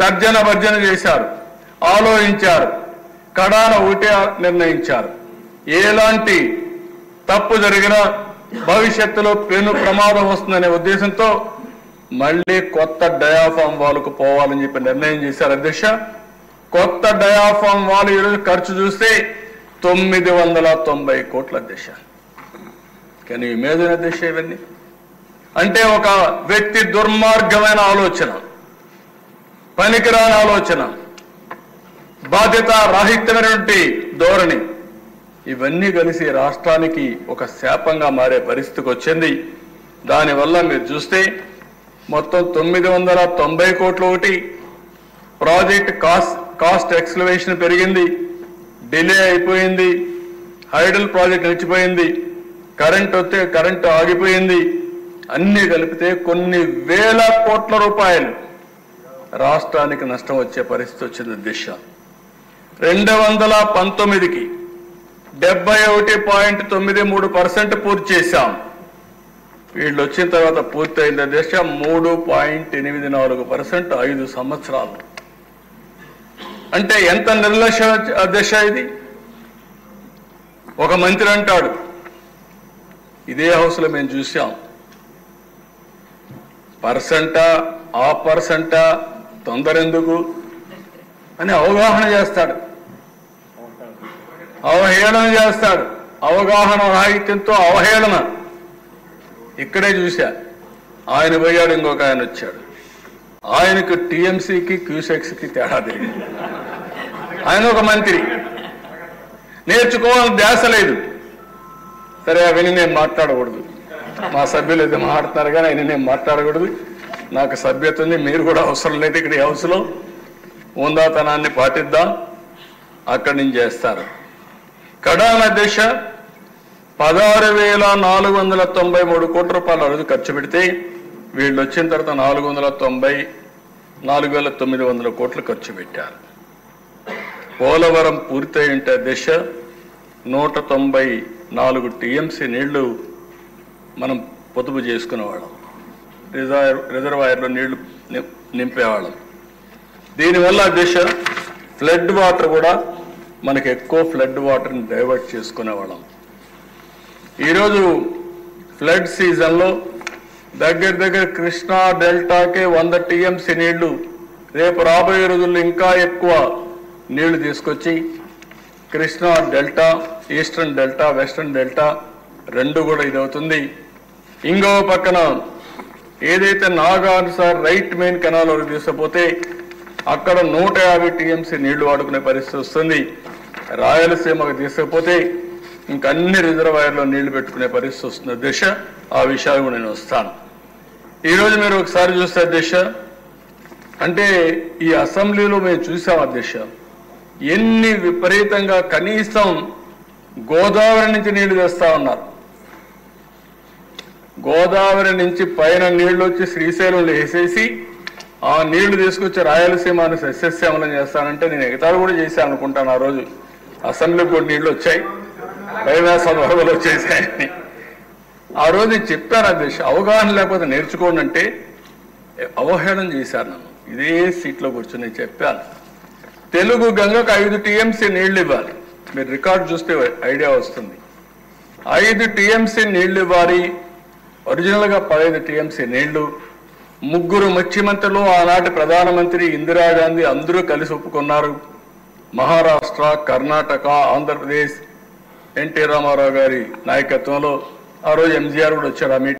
తర్జన భర్జన చేశారు, ఆలోచించారు, కడాన ఒకటే నిర్ణయించారు. ఎలాంటి తప్పు జరిగినా భవిష్యత్తులో పెను ప్రమాదం వస్తుందనే ఉద్దేశంతో మళ్ళీ కొత్త డయాఫామ్ వాల్కు పోవాలని చెప్పి నిర్ణయం చేశారు అధ్యక్ష. కొత్త డయాఫామ్ వాల్ ఈరోజు ఖర్చు చూస్తే 990 కోట్ల అధ్యక్ష. కానీ ఇమేజిన్ అధ్యక్ష ఇవన్నీ అంటే ఒక వ్యక్తి దుర్మార్గమైన ఆలోచన, పనికిరాని ఆలోచన, బాధ్యత రాహిత్యమైనటువంటి ధోరణి, ఇవన్నీ కలిసి రాష్ట్రానికి ఒక శాపంగా మారే పరిస్థితికి వచ్చింది. దానివల్ల మీరు చూస్తే మొత్తం 990 కోట్లు ఒకటి, ప్రాజెక్ట్ కాస్ట్ ఎక్స్లవేషన్ పెరిగింది, డిలే అయిపోయింది, హైడల్ ప్రాజెక్ట్ నిలిచిపోయింది, కరెంట్ వస్తే కరెంటు ఆగిపోయింది. అన్నీ కలిపితే కొన్ని వేల కోట్ల రూపాయలు రాష్ట్రానికి నష్టం వచ్చే పరిస్థితి వచ్చింది దిశ. 2019కి 71.93% పూర్తి చేశాం. వీళ్ళు వచ్చిన తర్వాత పూర్తయిన దిశ 3.84%, 5 సంవత్సరాలు. అంటే ఎంత నిర్లక్ష్య దిశ ఇది. ఒక మంత్రి అంటాడు, ఇదే హౌస్లో మేము చూసాం, పర్సెంటా ఆ పర్సెంటా తొందర ఎందుకు అని అవగాహన చేస్తాడు, అవహేళన చేస్తాడు. అవగాహన రాహిత్యంతో అవహేళన. ఇక్కడే చూశా, ఆయన పోయాడు, ఇంకొక ఆయన వచ్చాడు. ఆయనకు టీఎంసీకి క్యూసెక్స్కి తేడా తెలియదు. ఆయన ఒక మంత్రి, నేర్చుకోవాలని ధ్యాస లేదు. సరే అవన్నీ నేను మాట్లాడకూడదు, మా సభ్యులు అయితే మాట్లాడుతున్నారు కానీ ఆయన నేను మాట్లాడకూడదు. నాకు సభ్యత ఉంది, మీరు కూడా అవసరం లేదు. ఇక్కడ ఈ హౌస్లో ఉందాతనాన్ని పాటిద్దాం, అక్కడి నుంచి చేస్తారు. కడాన దిశ 16,493 కోట్ల రూపాయలు ఆ రోజు ఖర్చు పెడితే వీళ్ళు వచ్చిన తర్వాత 4,900 కోట్లు ఖర్చు పెట్టారు. పోలవరం పూర్తయి ఉంటే దిశ 194 టీఎంసీ నీళ్లు మనం పొదుపు చేసుకునేవాళ్ళం, రిజర్వాయర్లో నీళ్లు నింపేవాళ్ళం. దీనివల్ల దిశ ఫ్లడ్ వాటర్ కూడా మనకి ఎక్కువ ఫ్లడ్ వాటర్ని డైవర్ట్ చేసుకునేవాళ్ళం. ఈరోజు ఫ్లడ్ సీజన్లో దగ్గర కృష్ణా డెల్టాకే 100 టీఎంసీ నీళ్లు, రేపు రాబోయే రోజుల్లో ఇంకా ఎక్కువ నీళ్లు తీసుకొచ్చి Krishna delta, eastern delta, western delta రెండు కూడా ఇదవుతుంది. ఇంకో పక్కన ఏదైతే నాగార్జున రైట్ మెయిన్ కెనాల్ వరకు తీసుకుపోతే అక్కడ 150 టీఎంసీ నీళ్లు వాడుకునే పరిస్థితి వస్తుంది. రాయలసీమకు తీసుకుపోతే ఇంకా అన్ని రిజర్వాయర్లో నీళ్లు పెట్టుకునే పరిస్థితి వస్తుంది దిశ. ఆ విషయాలు నేను వస్తాను. ఈరోజు మీరు ఒకసారి చూస్తే దిశ అంటే ఈ అసెంబ్లీలో మేము చూసాం దిశ ఎన్ని విపరీతంగా, కనీసం గోదావరి నుంచి నీళ్లు తెస్తా ఉన్నారు. గోదావరి నుంచి పైన నీళ్లు వచ్చి శ్రీశైలంలో వేసేసి ఆ నీళ్లు తీసుకొచ్చి రాయలసీమను సస్యశ్యామలం చేస్తానంటే నేను ఎగతాళి కూడా చేశాను అనుకుంటాను. ఆ రోజు అసెంబ్లీకి కూడా నీళ్లు వచ్చాయి, కైలాసం వరదలు వచ్చేసాయని ఆ రోజు చెప్పాను అధ్యక్ష. అవగాహన లేకపోతే నేర్చుకోండి అంటే అవహేళన చేశారు నన్ను. ఇదే సీట్లో కూర్చొని చెప్పాను, తెలుగు గంగకు 5 టీఎంసీ నీళ్లు ఇవ్వాలి. మీరు రికార్డు చూస్తే ఐడియా వస్తుంది. 5 టీఎంసీ నీళ్లు ఇవ్వాలి. ఒరిజినల్గా 15 టీఎంసీ నీళ్లు. 3 ముఖ్యమంత్రులు, ఆనాటి ప్రధానమంత్రి ఇందిరాగాంధీ అందరూ కలిసి ఒప్పుకున్నారు. మహారాష్ట్ర, కర్ణాటక, ఆంధ్రప్రదేశ్, ఎన్టీ రామారావు గారి నాయకత్వంలో. ఆ రోజు ఎంజీఆర్ కూడా వచ్చాడు ఆ మీటింగ్.